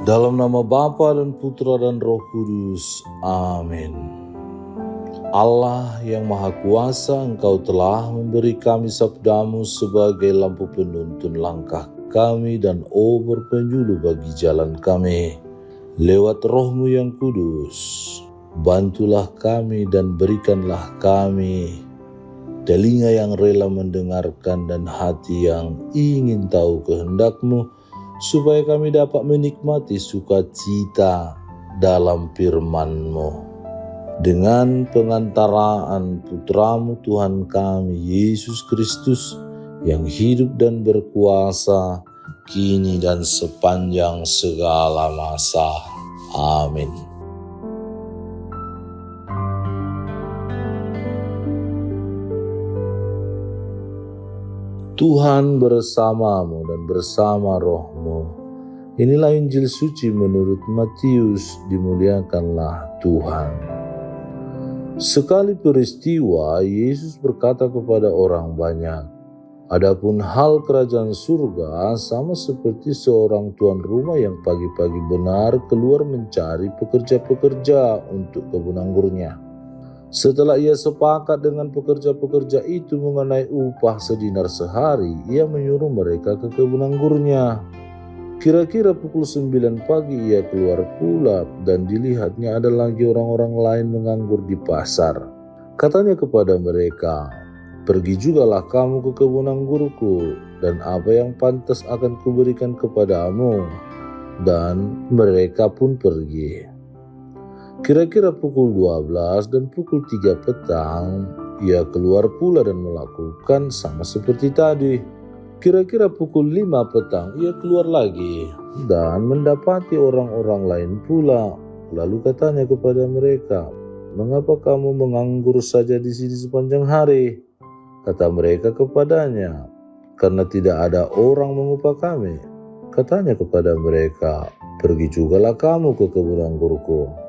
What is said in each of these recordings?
Dalam nama Bapa dan Putra dan Roh Kudus. Amin. Allah yang Maha Kuasa, Engkau telah memberi kami sabdamu sebagai lampu penuntun langkah kami dan obor penjulu bagi jalan kami. Lewat Roh-Mu yang kudus, bantulah kami dan berikanlah kami telinga yang rela mendengarkan dan hati yang ingin tahu kehendak-Mu, supaya kami dapat menikmati sukacita dalam firman-Mu. Dengan pengantaraan Putra-Mu Tuhan kami, Yesus Kristus, yang hidup dan berkuasa, kini dan sepanjang segala masa. Amin. Tuhan bersamamu dan bersama roh-Mu. Inilah Injil suci menurut Matius, dimuliakanlah Tuhan. Sekali peristiwa, Yesus berkata kepada orang banyak, "Adapun hal kerajaan surga sama seperti seorang tuan rumah yang pagi-pagi benar keluar mencari pekerja-pekerja untuk kebun anggurnya. Setelah ia sepakat dengan pekerja-pekerja itu mengenai upah sedinar sehari, ia menyuruh mereka ke kebun anggurnya. Kira-kira pukul 9 pagi ia keluar pula dan dilihatnya ada lagi orang-orang lain menganggur di pasar. Katanya kepada mereka, 'Pergi jugalah kamu ke kebun anggurku, dan apa yang pantas akan kuberikan kepadamu.' Dan mereka pun pergi. Kira-kira pukul 12 dan pukul 3 petang, ia keluar pula dan melakukan sama seperti tadi. Kira-kira pukul 5 petang, ia keluar lagi dan mendapati orang-orang lain pula. Lalu katanya kepada mereka, 'Mengapa kamu menganggur saja di sini sepanjang hari?' Kata mereka kepadanya, 'Karena tidak ada orang mengupah kami.' Katanya kepada mereka, 'Pergi jugalah kamu ke kebun anggurku.'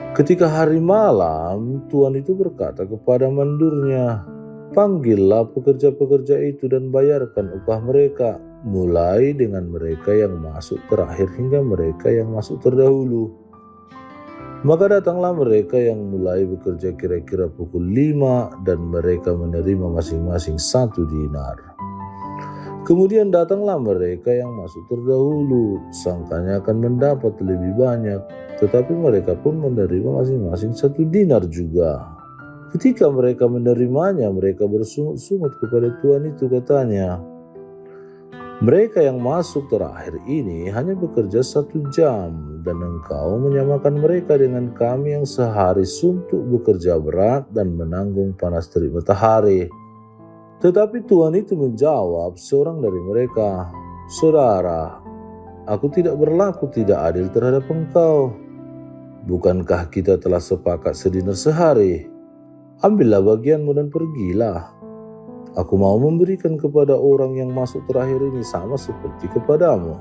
Ketika hari malam, tuan itu berkata kepada mandurnya, 'Panggillah pekerja-pekerja itu dan bayarkan upah mereka, mulai dengan mereka yang masuk terakhir hingga mereka yang masuk terdahulu.' Maka datanglah mereka yang mulai bekerja kira-kira pukul 5 dan mereka menerima masing-masing 1 dinar. Kemudian datanglah mereka yang masuk terdahulu, sangkanya akan mendapat lebih banyak, tetapi mereka pun menerima masing-masing 1 dinar juga. Ketika mereka menerimanya, mereka bersungut-sungut kepada tuan itu, katanya, 'Mereka yang masuk terakhir ini hanya bekerja 1 jam, dan engkau menyamakan mereka dengan kami yang sehari suntuk bekerja berat dan menanggung panas terik matahari.' Tetapi tuan itu menjawab seorang dari mereka, 'Saudara, aku tidak berlaku tidak adil terhadap engkau. Bukankah kita telah sepakat sedinar sehari? Ambillah bagianmu dan pergilah. Aku mau memberikan kepada orang yang masuk terakhir ini sama seperti kepadamu.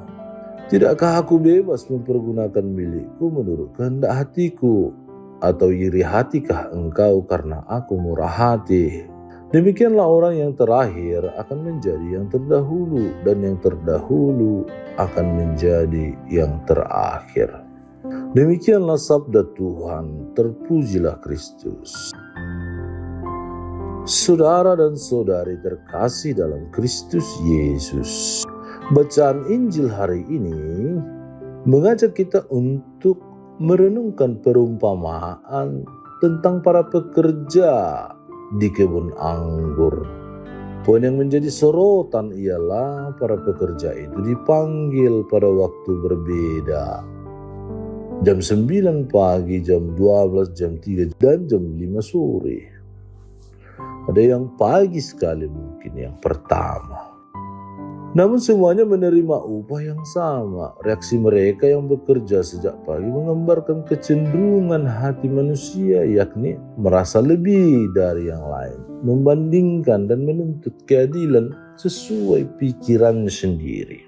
Tidakkah aku bebas mempergunakan milikku menurut kehendak hatiku? Atau iri hatikah engkau karena aku murah hati?' Demikianlah orang yang terakhir akan menjadi yang terdahulu, dan yang terdahulu akan menjadi yang terakhir." Demikianlah sabda Tuhan, terpujilah Kristus. Saudara dan saudari terkasih dalam Kristus Yesus, bacaan Injil hari ini mengajak kita untuk merenungkan perumpamaan tentang para pekerja di kebun anggur. Poin yang menjadi sorotan ialah para pekerja itu dipanggil pada waktu berbeda. Jam 9 pagi, jam 12, jam 3, dan jam 5 sore. Ada yang pagi sekali mungkin yang pertama. Namun semuanya menerima upah yang sama. Reaksi mereka yang bekerja sejak pagi menggambarkan kecenderungan hati manusia, yakni merasa lebih dari yang lain, membandingkan dan menuntut keadilan sesuai pikirannya sendiri.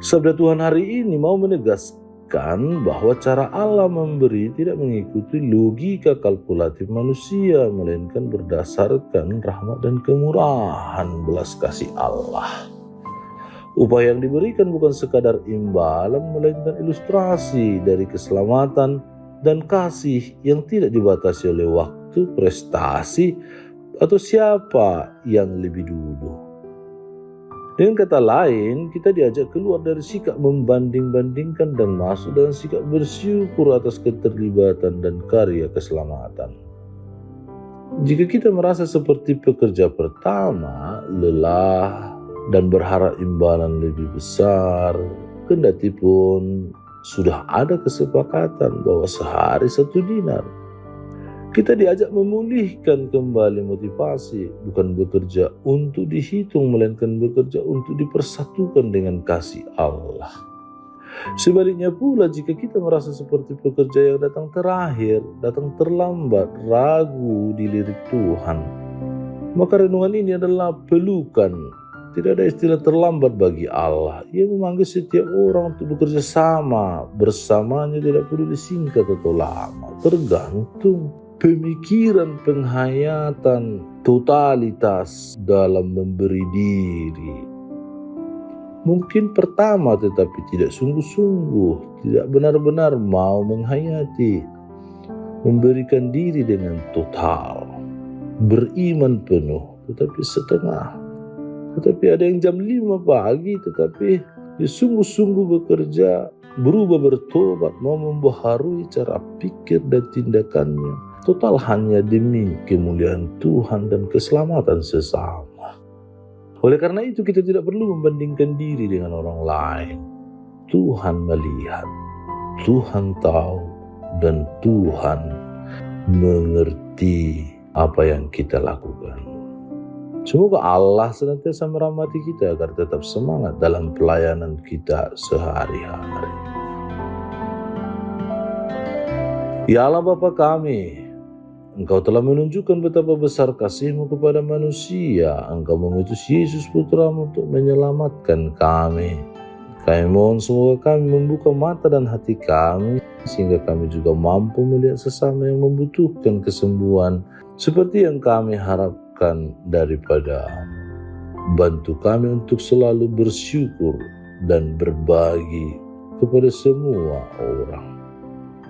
Sabda Tuhan hari ini mau menegaskan bahwa cara Allah memberi tidak mengikuti logika kalkulatif manusia, melainkan berdasarkan rahmat dan kemurahan belas kasih Allah. Upah yang diberikan bukan sekadar imbalan, melainkan ilustrasi dari keselamatan dan kasih yang tidak dibatasi oleh waktu, prestasi, atau siapa yang lebih dulu. Dengan kata lain, kita diajak keluar dari sikap membanding-bandingkan dan masuk dalam sikap bersyukur atas keterlibatan dan karya keselamatan. Jika kita merasa seperti pekerja pertama, lelah, dan berharap imbalan lebih besar, kendati pun sudah ada kesepakatan bahwa sehari 1 dinar, kita diajak memulihkan kembali motivasi, bukan bekerja untuk dihitung, melainkan bekerja untuk dipersatukan dengan kasih Allah. Sebaliknya pula, jika kita merasa seperti pekerja yang datang terakhir, datang terlambat, ragu di lirik Tuhan, maka renungan ini adalah pelukan. Tidak ada istilah terlambat bagi Allah. Ia memanggil setiap orang untuk bekerja sama bersamanya, tidak perlu disingkat atau lama. Tergantung pemikiran, penghayatan, totalitas dalam memberi diri. Mungkin pertama tetapi tidak sungguh-sungguh, tidak benar-benar mau menghayati, memberikan diri dengan total, beriman penuh tetapi setengah. Tetapi ada yang jam 5 pagi tetapi dia sungguh-sungguh bekerja, berubah, bertobat, mau membaharui cara pikir dan tindakannya. Total hanya demi kemuliaan Tuhan dan keselamatan sesama. Oleh karena itu kita tidak perlu membandingkan diri dengan orang lain. Tuhan melihat, Tuhan tahu, dan Tuhan mengerti apa yang kita lakukan. Semoga Allah senantiasa merahmati kita agar tetap semangat dalam pelayanan kita sehari-hari. Ya Allah Bapa kami, Engkau telah menunjukkan betapa besar kasih-Mu kepada manusia. Engkau mengutus Yesus Putra-Mu untuk menyelamatkan kami. Kami mohon semoga kami membuka mata dan hati kami, sehingga kami juga mampu melihat sesama yang membutuhkan kesembuhan, seperti yang kami harapkan daripada. Bantu kami untuk selalu bersyukur dan berbagi kepada semua orang.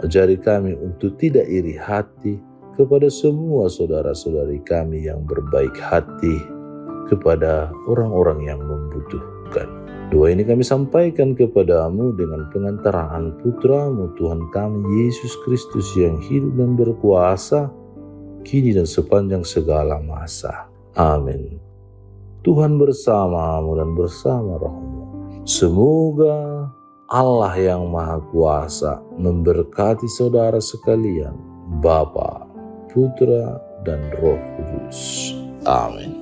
Ajari kami untuk tidak iri hati kepada semua saudara-saudari kami yang berbaik hati kepada orang-orang yang membutuhkan. Doa ini kami sampaikan kepadamu dengan pengantaraan Putra-Mu Tuhan kami Yesus Kristus yang hidup dan berkuasa kini dan sepanjang segala masa. Amin. Tuhan bersamamu dan bersama rohmu. Semoga Allah yang Maha Kuasa memberkati saudara sekalian, Bapa, Putra, dan Roh Kudus. Amin.